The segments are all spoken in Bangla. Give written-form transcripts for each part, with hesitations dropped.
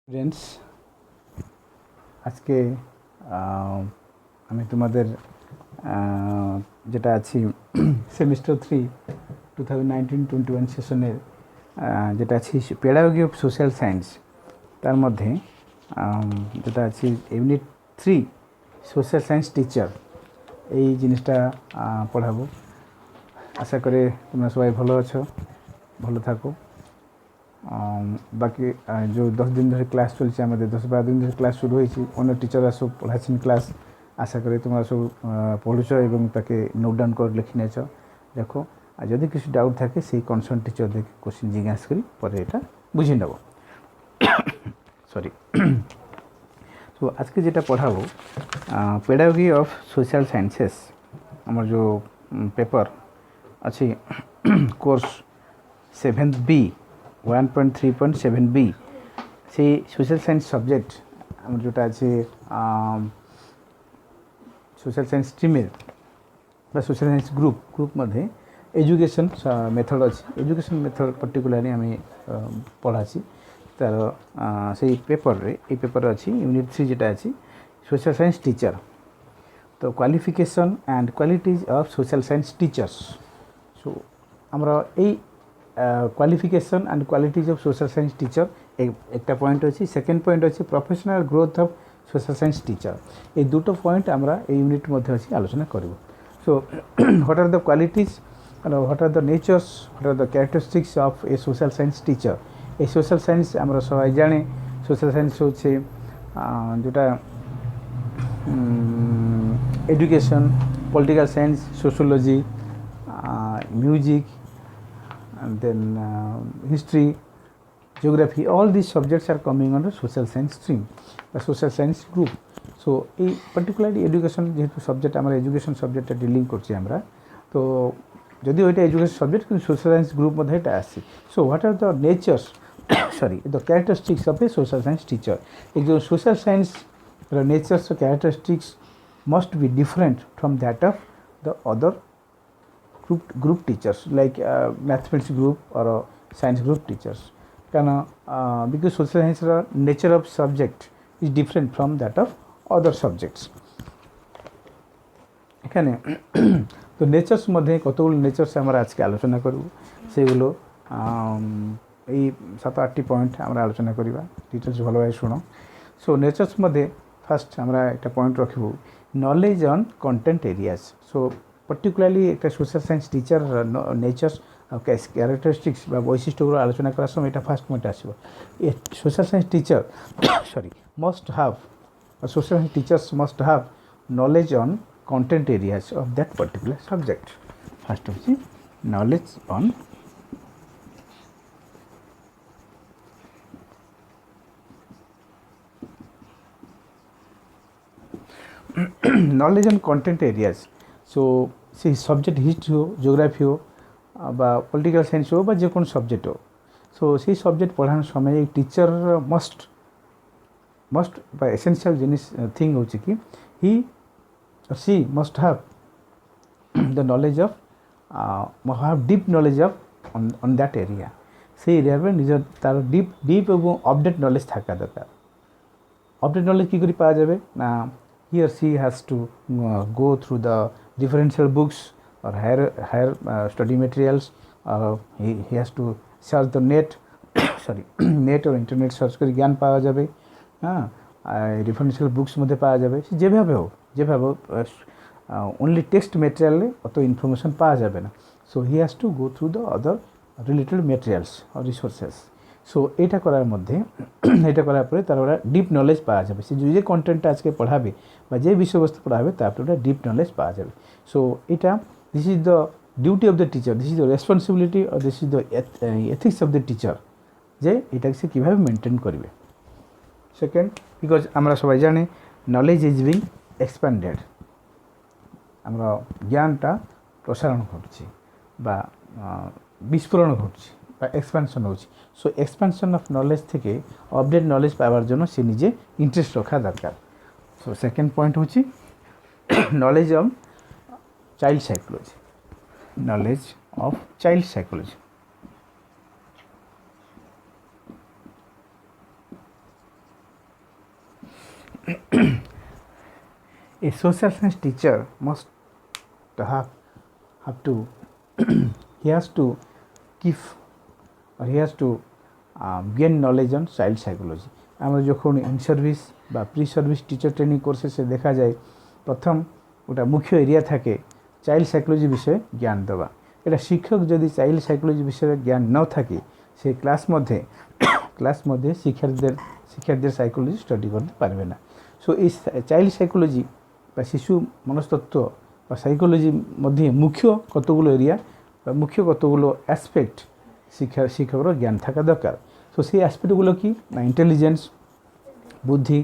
ফ্রেন্ডস, আজকে আমি তোমাদের যেটা আছি সেমিস্টার 3 2019-21 সেশনের যেটা আছে পেডাগোগি অফ সোশ্যাল সায়েন্স, তার মধ্যে যেটা আছে ইউনিট 3 সোশ্যাল সায়েন্স টিচার, এই জিনিসটা পড়াবো। আশা করে তোমরা সবাই ভালো আছো, ভালো থাকো। বাকি যে 10 দিন ধরে ক্লাস চলছে, আমাদের 10-12 দিন ধরে ক্লাস শুরু হয়েছে, অন্য টিচাররা সব পড়াচ্ছেন ক্লাস। আশা করি তোমরা সব পড়েছ এবং তাকে নোট ডাউন করে লিখে নিয়েছ। দেখো, আর যদি কিছু ডাউট থাকে সেই কনসার্ন টিচারদেরকে কোশ্চেন জিজ্ঞাসা করি, পরে এটা বুঝিয়ে নেব। সরি। তো আজকে যেটা পড়াবো পেডাগোগি অফ সোশ্যাল সায়েন্সেস, আমার যে পেপার আছে কোর্স 7B 1.3.7B, সেই সোশ্যাল সায়েন্স সাবজেক্ট আমার যেটা আছে সোশ্যাল সায়েন্স স্ট্রিমের বা সোশ্যাল সায়েন্স গ্রুপ মধ্যে এডুকেশন মেথড আছে। এডুকেশন মেথড পার্টিকুলারলি আমি পড়াচ্ছি। তার সেই পেপারে, এই পেপারে আছে ইউনিট 3 যেটা আছে সোশ্যাল সায়েন্স টিচার। তো qualification and qualities of social science teachers. So আমরা এই qualification and qualities of social science teacher একটা পয়েন্ট আছে। সেকেন্ড পয়েন্ট হচ্ছে professional growth of social science teacher. এই দুটো পয়েন্ট আমরা এই ইউনিটের মধ্যে আছে আলোচনা করব। So what are the qualities, what are the nature's, what are the characteristics of a social science teacher. এই সোশ্যাল সায়েন্স আমরা সবাই জানি, সোশ্যাল সায়েন্স হচ্ছে যেটা education, political science, sociology, music, and then history, geography, all these subjects are coming under social science stream, the social science group. So এই পার্টিকুলারলি এডুকেশন যেহেতু সাবজেক্ট, আমরা এডুকেশন সাবজেক্টটা ডিলিং করছি আমরা, তো যদিও এটা এডুকেশন সাবজেক্ট কিন্তু সোশ্যাল সায়েন্স গ্রুপ মধ্যে এটা আসছে। So what are the natures, sorry, the characteristics of a social science teacher. একজন সোশ্যাল সায়েন্স নেচার্স ও characteristics must be different from that of the other group teachers, like mathematics group or science group teachers. Because social science nature of subject is different from that of other subjects. এখানে তো নেচার্স মধ্যে কতগুলো নেচার্স আমরা আজকে আলোচনা করব, সেগুলো এই 7-8টি পয়েন্ট আমরা আলোচনা করিবা। ডিটেলস ভালোভাবে শুনো। সো নেচার্স মধ্যে ফার্স্ট আমরা একটা পয়েন্ট রাখব, knowledge on content areas. So particularly একটা social science teacher natures characteristics বা বৈশিষ্ট্যগুলো আলোচনা করার সময় এটা ফার্স্ট পয়েন্ট আসবে। Social science teacher sorry must have, social science teachers must have knowledge on content areas of that particular subject. First of all, knowledge on knowledge on content areas. So সেই সাবজেক্ট হিস্ট্রি হোক, জিওগ্রাফি হোক বা পলিটিক্যাল সায়েন্স হোক বা যে কোনো সাবজেক্ট হোক, সো সেই সাবজেক্ট পড়ানোর সময় এই টিচার মাস্ট বা এসেন্সিয়াল জিনিস থিং হচ্ছে কি, হি she must have the knowledge of have deep knowledge of on that area. সেই এরিয়ার নিজের তার ডিপ এবং আপডেট নলেজ থাকা দরকার। আপডেট নলেজ কী করে পাওয়া যাবে না, হি or she has to go through the differential books or higher study materials, he has to search the net sorry net ও ইন্টারনেট সার্চ করে জ্ঞান পাওয়া যাবে। হ্যাঁ, ডিফারেন্সিয়াল বুকস মধ্যে পাওয়া যাবে। যেভাবে হোক অনলি টেক্সট মেটেরিয়ালে অত ইনফরমেশন পাওয়া যাবে না। So he has to go through the other related materials or resources. So এটা করার মধ্যে এটা করার পরে তার ওরা ডিপ নলেজ পাওয়া যাবে। সে যে কন্টেন্টটা আজকে পড়াবে বা যে বিষয়বস্তু পড়াবে তারপরে ওটা ডিপ নলেজ পাওয়া যাবে। সো এটা this is the duty of the teacher, this is the responsibility or this is the ethics of the teacher, যে এটাকে সে কীভাবে মেনটেন করবে। সেকেন্ড, বিকজ আমরা সবাই জানি নলেজ ইজ বিং এক্সপ্যান্ডেড, আমরা জ্ঞানটা প্রসারণ ঘটছে বা বিস্ফোরণ ঘটছে বা এক্সপ্যানশন হচ্ছে। সো এক্সপ্যানশন অফ নলেজ থেকে আপডেট নলেজ পাওয়ার জন্য সে নিজে ইন্টারেস্ট রাখা দরকার। সো সেকেন্ড পয়েন্ট হচ্ছে knowledge of child psychology, knowledge of child psychology. A social science teacher must have to he has to give or he has to gain knowledge on child psychology. আমরা যখন ইন সার্ভিস বা প্রি সার্ভিস টিচার ট্রেনিং কোর্সেসে দেখা যায় প্রথম ওটা মুখ্য এরিয়া থাকে চাইল্ড সাইকোলজি বিষয়ে জ্ঞান দেওয়া। এটা শিক্ষক যদি চাইল্ড সাইকোলজি বিষয়ে জ্ঞান নাও থাকে সেই ক্লাস মধ্যে শিক্ষার্থীদের সাইকোলজি স্টাডি করতে পারবে না। সো এই চাইল্ড সাইকোলজি বা শিশু মনস্তত্ত্ব বা সাইকোলজির মধ্যে মুখ্য কতগুলো এরিয়া বা মুখ্য কতগুলো অ্যাসপেক্ট শিক্ষকেরও জ্ঞান থাকা দরকার। সো সেই অ্যাসপেক্টগুলো কি না ইন্টেলিজেন্স, বুদ্ধি,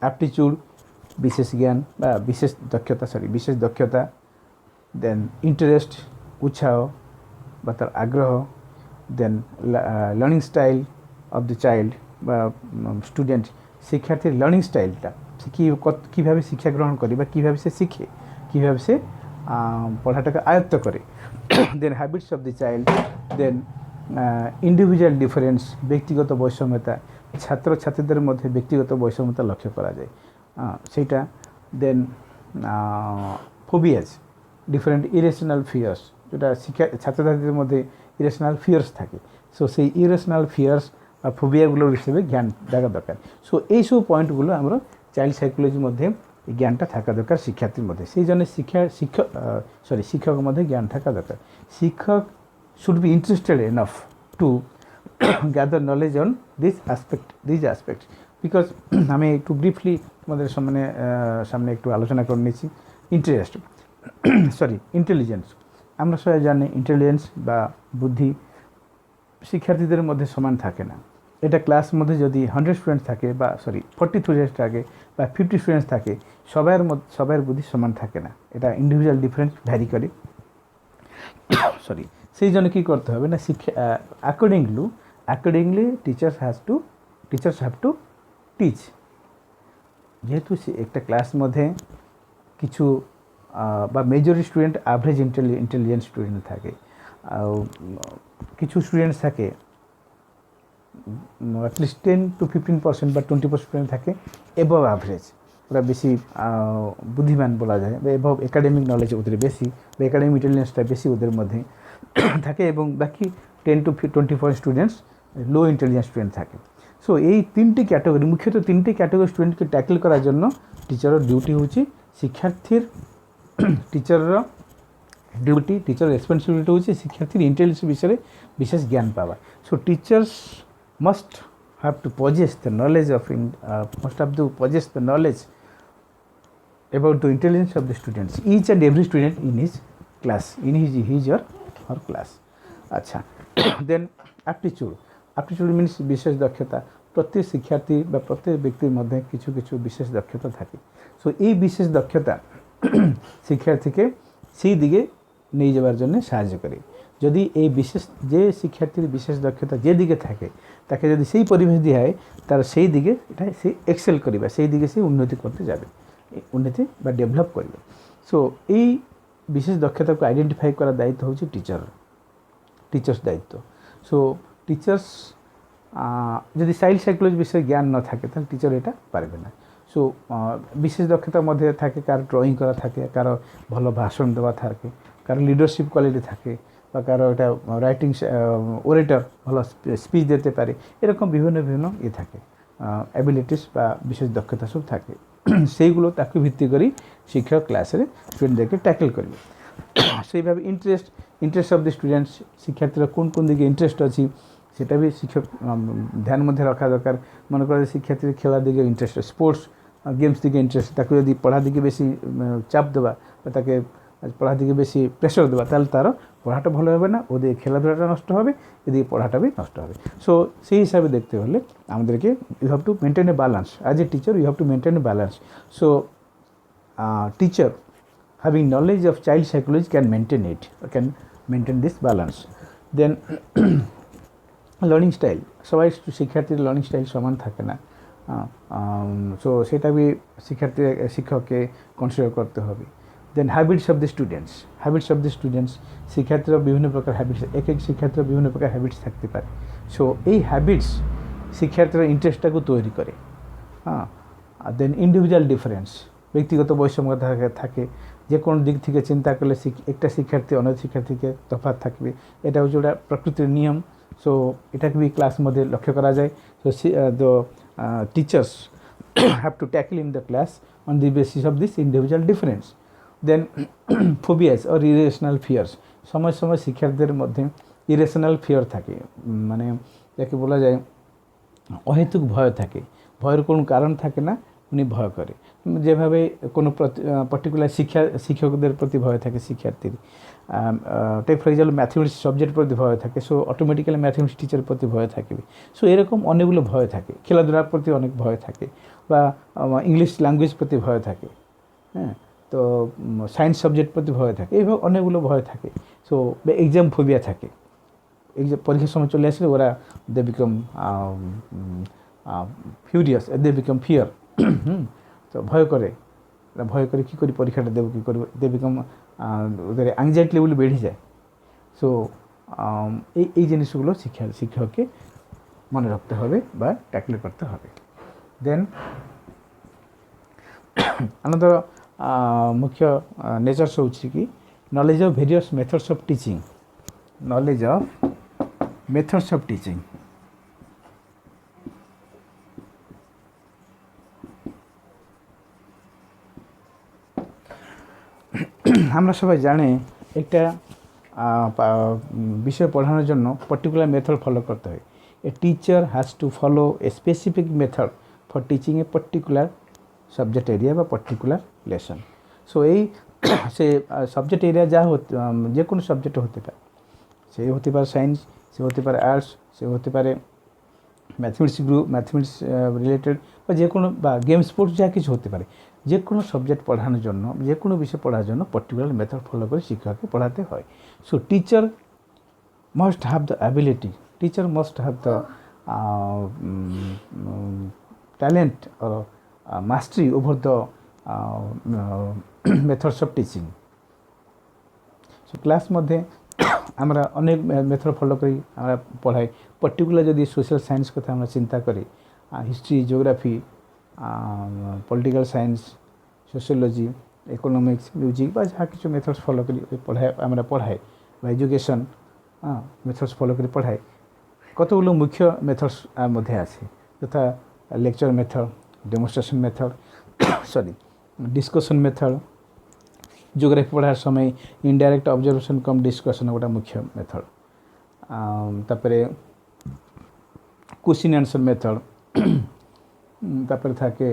অ্যাপটিচিউড, বিশেষ জ্ঞান বা বিশেষ দক্ষতা, দেন ইন্টারেস্ট উৎসাহ বা তার আগ্রহ, then learning style of the child বা স্টুডেন্ট, শিক্ষার্থীর লার্নিং স্টাইলটা সে কীভাবে শিক্ষা গ্রহণ করে বা কীভাবে সে শিখে, কীভাবে সে পড়াটাকে আয়ত্ত করে, then habits of the child, then individual difference, ব্যক্তিগত বৈষম্যতা, ছাত্রছাত্রীদের মধ্যে ব্যক্তিগত বৈষম্যতা লক্ষ্য করা যায় সেইটা, দেন ফোবিয়াস, ডিফারেন্ট ইরেশনাল ফিয়ার্স, যেটা ছাত্রছাত্রীদের মধ্যে ইরেশনাল ফিয়ার্স থাকে। সো সেই ইরেশনাল ফিয়ার্স বা ফোবিয়াগুলোর হিসেবে জ্ঞান দেখা দরকার। সো এইসব পয়েন্টগুলো আমরা চাইল্ড সাইকোলজির মধ্যে এই জ্ঞানটা থাকা দরকার শিক্ষার্থীর মধ্যে। সেই জন্য শিক্ষকের মধ্যে জ্ঞান থাকা দরকার। শিক্ষক should be interested enough to gather knowledge on these aspects because আমি একটু ব্রিফলি তোমাদের সামনে একটু আলোচনা করে নিচ্ছি। ইন্টেলিজেন্স, আমরা সবাই জানি ইন্টেলিজেন্স বা বুদ্ধি শিক্ষার্থীদের মধ্যে সমান থাকে না। এটা ক্লাস মধ্যে যদি 100 স্টুডেন্টস থাকে বা 40 স্টুডেন্টস থাকে বা 50 স্টুডেন্টস থাকে, সবার বুদ্ধি সমান থাকে না। এটা ইন্ডিভিজুয়াল ডিফারেন্স ভ্যারি করে। সেই জন্য কী করতে হবে না, accordingly teachers have to teach. যেহেতু একটা ক্লাস মধ্যে কিছু বা majority student average intelligent student থাকে, কিছু স্টুডেন্টস থাকে অ্যাটলিস্ট 10-15% বা 20% স্টুডেন্ট থাকে এবাভ অ্যাভারেজ, ওরা বেশি বুদ্ধিমান বলা যায় বা এবাভ একাডেমিক নলেজ ওদের বেশি বা একাডেমিক ইন্টেলিজেন্সটা বেশি ওদের মধ্যে থাকে, এবং বাকি 10-24 স্টুডেন্টস লো ইন্টেলিজেন্স স্টুডেন্ট থাকে। সো এই মুখ্যত তিনটি ক্যাটাগরি স্টুডেন্টকে ট্যাকেল করার জন্য টিচারের ডিউটি হচ্ছে টিচারের রেসপন্সিবিলিটি হচ্ছে শিক্ষার্থীর ইন্টেলিজেন্স বিষয়ে বিশেষ জ্ঞান পাওয়া। So teachers must have to possess the knowledge about the intelligence of the students, each and every student in his class, in his or her class. আচ্ছা, দেন অ্যাপটিচিউড মিনস বিশেষ দক্ষতা। প্রত্যেক শিক্ষার্থী বা প্রত্যেক ব্যক্তির মধ্যে কিছু বিশেষ দক্ষতা থাকে। সো এই বিশেষ দক্ষতা শিক্ষার্থীকে সেই দিকে নিয়ে যাওয়ার জন্য সাহায্য করে। যদি যে শিক্ষার্থীর বিশেষ দক্ষতা যেদিকে থাকে তাকে যদি সেই পরিবেশ দেওয়া হয়, তার সেই দিকে সে এক্সেল করবে, সেই দিকে সে উন্নতি করতে যাবে, উন্নতি বা ডেভেলপ করবে। সো এই বিশেষ দক্ষতাকে আইডেন্টিফাই করার দায়িত্ব হচ্ছে টিচার্স দায়িত্ব। সো টিচার্স যদি চাইল্ড সাইকোলজি বিষয়ে জ্ঞান না থাকে তাহলে টিচার এটা পারবে না। সো বিশেষ দক্ষতার মধ্যে থাকে কারো ড্রয়িং করা থাকে, কারো ভালো ভাষণ দেওয়া থাকে, কারো লিডারশিপ কোয়ালিটি থাকে, বা কারো এটা রাইটিং ওরেটর ভালো স্পিচ দিতে পারে, এরকম বিভিন্ন থাকে অ্যাবিলিটিস বা বিশেষ দক্ষতা সব থাকে। সেইগুলো তাকে ভিত্তি করেই শিক্ষক ক্লাসের স্টুডেন্টদেরকে ট্যাকেল করবে। সেইভাবে ইন্টারেস্ট অফ দ্য স্টুডেন্টস, শিক্ষার্থীরা কোন দিকে ইন্টারেস্ট আছে সেটা বি শিক্ষক ধ্যান মধ্যে রাখা দরকার। মনে করে শিক্ষার্থীর খেলার দিকে ইন্টারেস্ট, স্পোর্টস গেমস দিকে ইন্টারেস্ট, তাকে যদি পড়ার দিকে বেশি চাপ দেওয়া বা তাকে পড়ার দিকে বেশি প্রেশার দেওয়া, তাহলে তারও পড়াটা ভালো হবে না, ওদের খেলাধুলাটা নষ্ট হবে, এদিকে পড়াটা বি নষ্ট হবে। সো সেই হিসাবে দেখতে হলে আমাদেরকে you have to maintain a balance. As a teacher you have to maintain a balance. So teacher having knowledge of child psychology can maintain this balance. Then learning style, সবাই শিক্ষার্থীর লার্নিং স্টাইল সমান থাকে না। সো সেটা বি শিক্ষককে কনসিডার করতে হবে। দেন হ্যাবিটস অফ দ্য স্টুডেন্টস, শিক্ষার্থীরা বিভিন্ন প্রকার হ্যাবিটস, এক শিক্ষার্থীরা বিভিন্ন প্রকার হ্যাবিটস থাকতে পারে। সো এই হ্যাবিটস শিক্ষার্থীরা ইন্টারেস্টটাকে তৈরি করে। দেন ইন্ডিভিজুয়াল ডিফারেন্স, ব্যক্তিগত বৈষম্য থাকে, যে কোনো দিক থেকে চিন্তা করলে একটা শিক্ষার্থী অন্য শিক্ষার্থীকে তফাৎ থাকবে, এটা হচ্ছে ওটা প্রকৃতির নিয়ম। সো এটাকে বি ক্লাস মধ্যে লক্ষ্য করা যায়। So the teachers have to tackle in the class on the basis of this individual difference. Then phobias or irrational fears, সময় সময় শিক্ষার্থীদের মধ্যে ইরেশনাল ফিয়ার থাকে, মানে যাকে বলা যায় অহেতুক ভয় থাকে, ভয়ের কোনো কারণ থাকে না, উনি ভয় করে। যেভাবে কোনো পার্টিকুলার শিক্ষকদের প্রতি ভয় থাকে শিক্ষার্থীর, টেক ফর এক্সাম্পল ম্যাথমেটিক্স সাবজেক্টের প্রতি ভয় থাকে, সো অটোমেটিক্যালি ম্যাথমেটিক্স টিচারের প্রতি ভয় থাকবে। সো এরকম অনেকগুলো ভয় থাকে, খেলাধুলার প্রতি অনেক ভয় থাকে, বা ইংলিশ ল্যাঙ্গুয়েজ প্রতি ভয় থাকে, হ্যাঁ, তো সায়েন্স সাবজেক্ট প্রতি ভয় থাকে, এইভাবে অনেকগুলো ভয় থাকে। সো এক্সাম ফোবিয়া থাকে, এক্সাম পরীক্ষার সময় চলে আসলে ওরা they become furious, they become fear, তো ভয় করে, ভয় করে কী করি পরীক্ষাটা দেবো, কী করবো, দে বিকাম, ওদের অ্যাংজাইটি লেভেল বেড়ে যায়। সো এই জিনিসগুলো শিক্ষককে মনে রাখতে হবে বা ট্যাকল করতে হবে। দেন আনন্দর মুখ্য ନେଚର୍ସ ହେଉଛି କି knowledge of various methods of teaching, knowledge of methods of teaching। আমরা সবাই জানি একটা বিষয় পড়ানোর জন্য পার্টিকুলার মেথড ফলো করতে হয়। A teacher has to follow a specific method for teaching a particular subject area বা পার্টিকুলার লেসন। সো এই সে সাবজেক্ট এরিয়া যা যে কোনো সাবজেক্ট হতে পারে, সে হতে পারে সায়েন্স, সে হতে পারে আর্টস, সে হতে পারে ম্যাথমেটিক্স ম্যাথমেটিক্স রিলেটেড, বা যে কোনো, বা গেম স্পোর্টস, যা কিছু হতে পারে। যে কোনো সাবজেক্ট পড়ানোর জন্য, যে কোনো বিষয় পড়ার জন্য পার্টিকুলার মেথড ফলো করে শিক্ষককে পড়াতে হয়। So teacher must have the ability, teacher must have the talent or mastery over the methods of teaching. So class মধ্যে আমরা অনেক মেথড ফলো করি, আমরা পড়াই। পার্টিকুলার যদি সোশ্যাল সায়েন্স কথা আমরা চিন্তা করি, history, geography, political science, sociology, economics, music, বা যা কিছু মেথডস ফলো করি আমরা পড়াই, বা এডুকেশন মেথডস ফলো করে পড়াই। কতগুলো মুখ্য মেথডস মধ্যে আছে, যথা lecture method, demonstration method, sorry discussion method. Geography পড়ার সময় ইনডাইরেক্ট অবজারভেশন কম ডিসকাশন, ওটা মুখ্য মেথড। তারপরে কোশ্চিন অ্যান্সার মেথড, তারপরে থাকে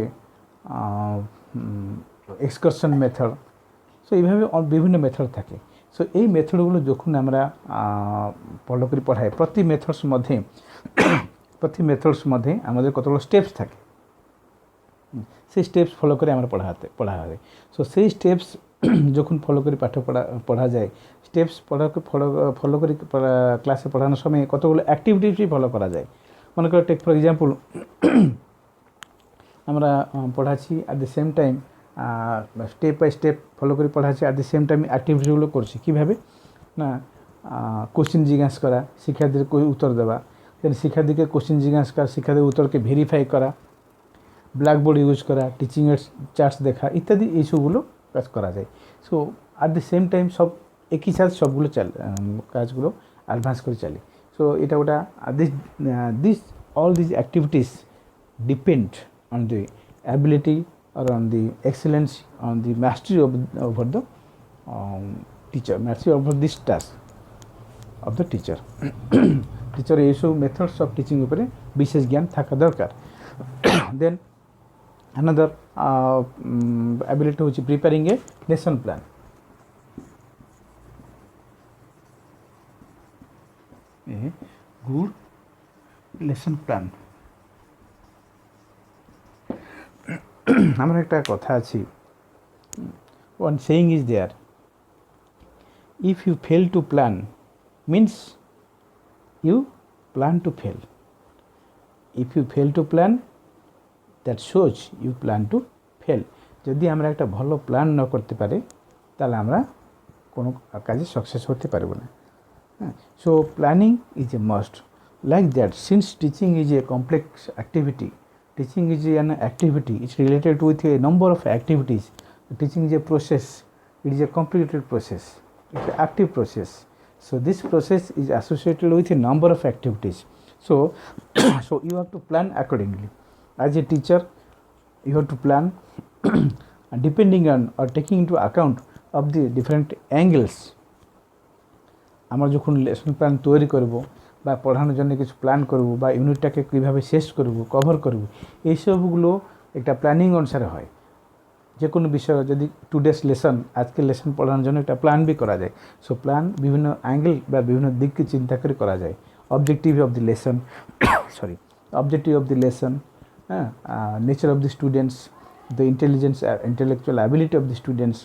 এক্সকারশন মেথড। সো এইভাবে বিভিন্ন মেথড থাকে। সো এই মেথডগুলো যখন আমরা ফলো করে পড়াই, প্রতি মেথডস মধ্যে আমাদের কতগুলো স্টেপস থাকে, সেই স্টেপস ফলো করে আমরা পড়া হবে। সো সেই স্টেপস যখন ফলো করে পড়া যায়, স্টেপস ফলো করে ক্লাসে পড়ানোর সময় কতগুলো অ্যাক্টিভিটিসই ফলো করা যায়। মনে করো টেক ফর এক্সাম্পল, আমরা পড়াচ্ছি, at the same time step by step follow করে পড়াচ্ছি, অ্যাট দ্য সেম টাইম অ্যাক্টিভিটিগুলো করছি। কীভাবে না, কোশ্চিন জিজ্ঞাসা করা, শিক্ষার্থীদের উত্তর দেওয়া, দেন শিক্ষার্থীকে কোশ্চিন জিজ্ঞাসা করা, শিক্ষার্থীর উত্তরকে ভেরিফাই করা, ব্ল্যাকবোর্ড ইউজ করা, টিচিংয়ের চার্টস দেখা, ইত্যাদি এইসবগুলো কাজ করা যায়। So at the same time সব একই সাথে সবগুলো কাজগুলো অ্যাডভান্স করে চলে। সো এটা ওটা all these activities depend on the ability or on the excellence, on the mastery over the teacher, mastery over this task of the teacher। Teacher এইসব মেথডস অফ টিচিং উপরে বিশেষ জ্ঞান থাকা দরকার। দেন another ability হচ্ছে preparing a lesson plan. Good lesson plan. আমার একটা কথা আছে, one saying is there, if you fail to plan means you plan to fail, if you fail to plan that shows you plan to fail। যদি আমরা একটা ভালো প্ল্যান না করতে পারি, তাহলে আমরা কোনো কাজে সাকসেস হতে পারবো না। So planning is a must. Like that, since teaching is a complex activity, Teaching is an activity. It's related with a number of activities. Teaching is a process. It is a complicated process. It's an active process. So this process is associated with a number of activities. So, so you have to plan accordingly. As a teacher, you have to plan depending on or taking into account of the different angles. আমরা যখন লেসন প্ল্যান তৈরি করব বা পড়ানোর জন্য কিছু প্ল্যান করব বা ইউনিটটাকে কীভাবে শেষ করব কভার করব এইসবগুলো একটা প্ল্যানিং অনুসারে হয়। যে কোনো বিষয় যদি টুডেস লেসন আজকের লেসন পড়ানোর জন্য একটা প্ল্যান বি করা যায়। সো প্ল্যান বিভিন্ন অ্যাঙ্গেল বা বিভিন্ন দিককে চিন্তা করে করা যায়। Objective of the lesson sorry objective of the lesson, হ্যাঁ, nature of the students, the intelligence intellectual ability of the students,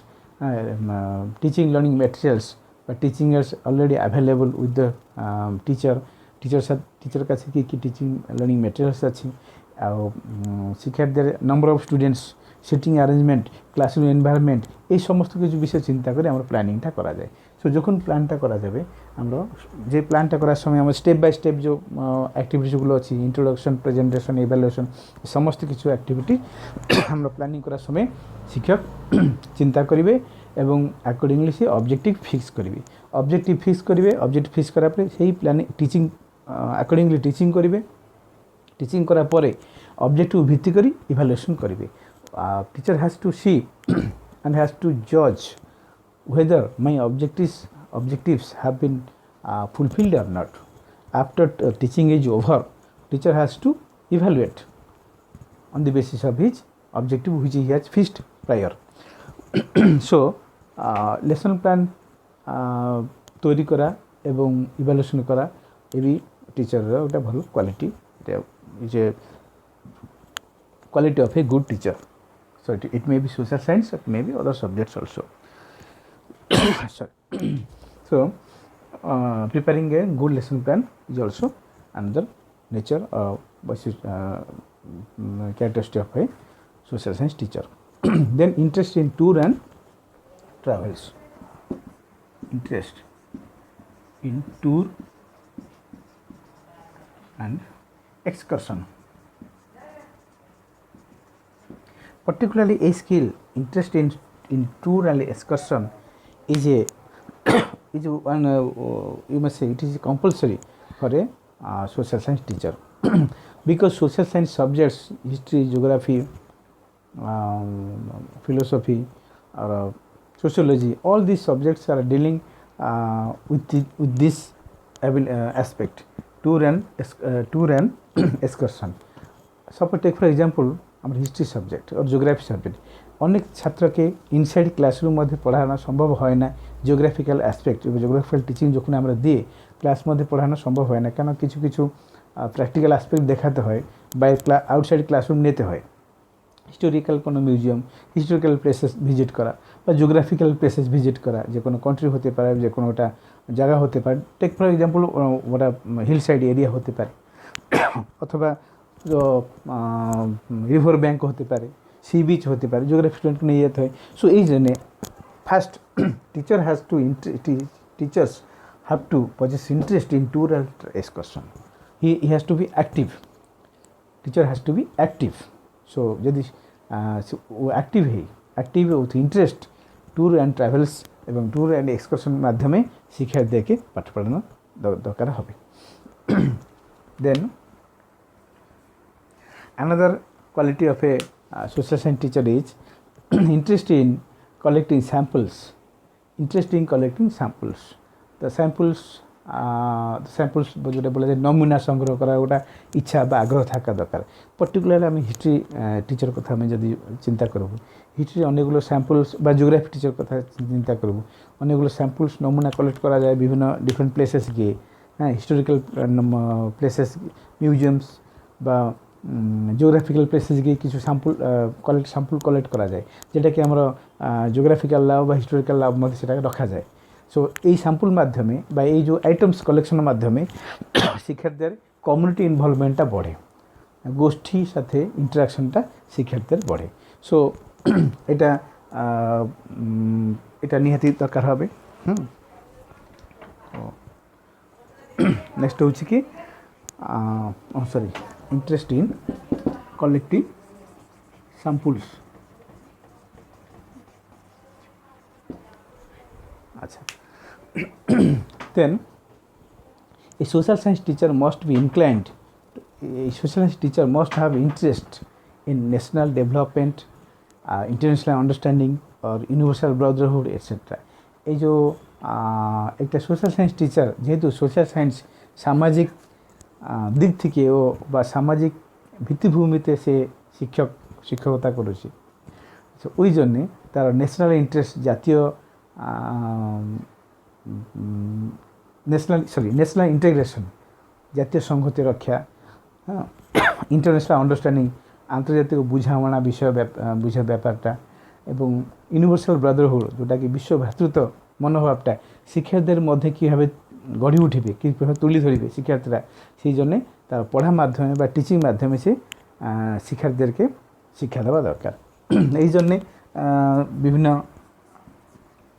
teaching learning materials বা teaching is already available with the teacher কাছে কি কি টিচিং লার্নিং ম্যাটেরিয়ালস আছে, শিক্ষার্থীদের number of students, sitting arrangement, classroom environment, এই সমস্ত কিছু বিষয় চিন্তা করে আমরা প্ল্যানিংটা করা যায়। সো যখন প্ল্যানটা করা যাবে আমরা যে প্ল্যানটা করার সময় আমরা স্টেপ বাই স্টেপ যে অ্যাক্টিভিটিসগুলো আছে ইন্ট্রোডাকশন, প্রেজেন্টেশন, ইভ্যালুয়েশন, সমস্ত কিছু অ্যাক্টিভিটি আমরা প্ল্যানিং করার সময় শিক্ষক চিন্তা করবে এবং অ্যাকর্ডিংলি সে অবজেক্টিভ ফিক্স করবে। অবজেক্টিভ ফিক্স করার পরে সেই প্ল্যানিং টিচিং অ্যাকর্ডিংলি টিচিং করবে। টিচিং করার পরে অবজেক্টিভ ভিত্তি করে ইভ্যালুয়েশন করবে। Teacher has to see and has to জজ whether my objectives have been fulfilled or not. After teaching is over, teacher has to evaluate on the basis of his objective which he has fixed prior. So lesson plan তৈরি করা এবং ইভ্যালুয়েশন করা এই টিচারের ওটা ভালো কোয়ালিটি, এটা is a quality of a good teacher. So it may be social science, it may be other subjects also. Sorry. So preparing a good lesson plan is also another nature characteristic of a social science teacher. Then interest in tour and travels. Interest in tour and excursion. Particularly a skill, interest in tour and excursion is one you must say it is compulsory for a social science teacher because social science subjects, history, geography, philosophy or sociology, all these subjects are dealing with this aspect, tour and excursion. Suppose take for example আমার হিস্ট্রি সাবজেক্ট আর জিওগ্রাফি সাবজেক্ট, অনেক ছাত্রকে ইনসাইড ক্লাসরুম মধ্যে পড়ানো সম্ভব হয় না। জিওগ্রাফিক্যাল অ্যাসপেক্ট জিওগ্রাফিক্যাল টিচিং যখন আমরা দিই ক্লাস মধ্যে পড়ানো সম্ভব হয় না, কেন কিছু কিছু প্র্যাকটিক্যাল অ্যাসপেক্ট দেখাতে হয় বা আউটসাইড ক্লাসরুম নিতে হয়। হিস্টোরিক্যাল কোনো মিউজিয়াম, হিস্টোরিক্যাল প্লেসেস ভিজিট করা বা জিওগ্রাফিক্যাল প্লেসেস ভিজিট করা, যে কোনো কান্ট্রি হতে পারে, যে কোনো ওটা জায়গা হতে পারে। টেক ফর এক্সাম্পল ওটা হিল সাইড এরিয়া হতে পারে অথবা রিভার ব্যাঙ্ক হতে পারে, সি বিচ হতে পারে, জিওগ্রাফি স্টুডেন্টকে নিয়ে যেতে হয়। সো এই জন্যে first teachers have to possess interest in tour and excursion. He has to be active, teacher has to be active. So যদি active with interest tour and travels এবং ট্যুর অ্যান্ড এক্সকারশনের মাধ্যমে শিক্ষার্থীদেরকে পাঠ পড়ানো দরকার হবে। দেন another quality of a social science teacher is interest in collecting samples. The samples যেটা বলে যে নমুনা সংগ্রহ করা, ওটা ইচ্ছা বা আগ্রহ থাকা দরকার। পার্টিকুলারলি আমি হিস্ট্রি টিচার কথা আমি যদি চিন্তা করব, হিস্ট্রি অনেকগুলো স্যাম্পলস বা জিওগ্রাফি টিচার কথা চিন্তা করব, অনেকগুলো স্যাম্পলস নমুনা কালেক্ট করা যায় বিভিন্ন ডিফারেন্ট প্লেসেস গিয়ে, হ্যাঁ, হিস্টোরিক্যাল প্লেসেস, মিউজিয়ামস বা জিওগ্রাফিক্যাল প্লেসেস গিয়ে কিছু স্যাম্পল কালেক্ট করা যায়, যেটাকে আমরা জিওগ্রাফিক্যাল ল্যাব বা হিস্টোরিক্যাল ল্যাব মধ্যে সেটাকে রাখা যায়। সো এই স্যাম্পল মাধ্যমে বা এই যে আইটেমস কালেকশনের মাধ্যমে শিক্ষার্থীদের কমিউনিটি ইনভলভমেন্টটা বড়ে, গোষ্ঠীর সাথে ইন্টারাকশনটা শিক্ষার্থীদের বড়ে। সো এটা নিহাতি দরকার হবে। নেক্সট হচ্ছে কি ইন্টারেস্ট ইন collecting samples. আচ্ছা then a social science teacher must be inclined, a social science teacher must have interest in national development, international understanding or universal brotherhood etc. এই যে একটা সোশ্যাল সায়েন্স টিচার যেহেতু সোশ্যাল সায়েন্স সামাজিক দিক থেকেও বা সামাজিক ভিত্তিভূমিতে সে শিক্ষকতা করেছে, তো ওই জন্যে তার ন্যাশনাল ইন্টারেস্ট, জাতীয় ন্যাশনাল ইন্টিগ্রেশন, জাতীয় সংহতি রক্ষা, হ্যাঁ, ইন্টারন্যাশনাল আন্ডারস্ট্যান্ডিং, আন্তর্জাতিক বুঝামଣା বুঝার ব্যাপারটা, এবং ইউনিভার্সাল ব্রাদারহুড যেটাকে বিশ্ব ভ্রাতৃত্ব মনোভাবটা শিক্ষার্থীদের মধ্যে কীভাবে গড়ে উঠিবে, কীভাবে তুলে ধরিবে শিক্ষার্থীরা, সেই জন্যে তার পড়ার মাধ্যমে বা টিচিং মাধ্যমে সে শিক্ষার্থীদেরকে শিক্ষা দেওয়া দরকার। এই জন্যে বিভিন্ন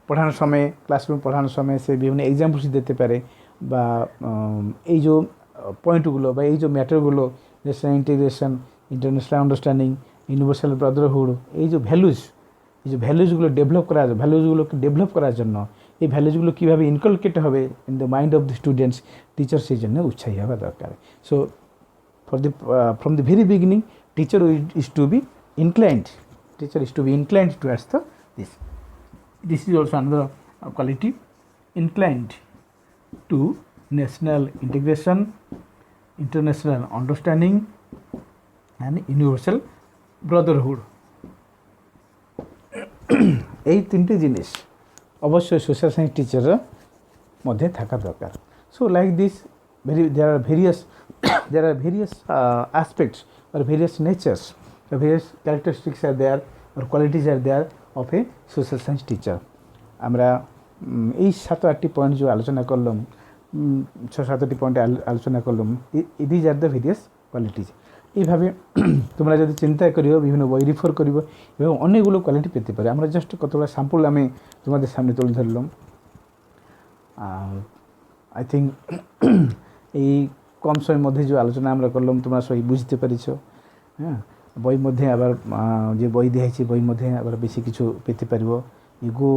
পড়ানোর সময়ে, ক্লাসরুম পড়ানোর সময় সে বিভিন্ন এক্সাম্পলস দিতে পারে, বা এই যে পয়েন্টগুলো বা এই যে ম্যাটারগুলো, national integration, international understanding, universal brotherhood, এই যে ভ্যালুজগুলো ডেভেলপ করার জন্য এই ভ্যালুজগুলো কীভাবে ইনকালকেট হবে in the mind of the students, teacher সেই জন্য উৎসাহী হওয়া দরকার। So from the very beginning teacher is to be inclined towards this. This is also another quality, inclined to national integration, international understanding and universal brotherhood. এই তিনটে জিনিস অবশ্যই সোশ্যাল সায়েন্স টিচারের মধ্যে থাকা দরকার। So like this there are various aspects or various natures, various characteristics are there or qualities are there of a social science teacher. আমরা এই 7-8টি পয়েন্ট যে আলোচনা করলাম, 6-7টি পয়েন্টে আলোচনা করলাম, these are the various qualities. এইভাবে তোমরা যদি চিন্তা করিও, বিভিন্ন বই রিফার করিব এবং অনেকগুলো কোয়ালিটি পেতে পারে। আমরা জাস্ট কতগুলো স্যাম্পল আমি তোমাদের সামনে তুলে ধরলাম। আই থিঙ্ক এই কম সময়ের মধ্যে যে আলোচনা আমরা করলাম তোমরা সবাই বুঝতে পেরেছ। হ্যাঁ, বইয়ের মধ্যে আবার যে বই দিয়েছি বইয়ের মধ্যে আবার বেশি কিছু পেতে পারব। You go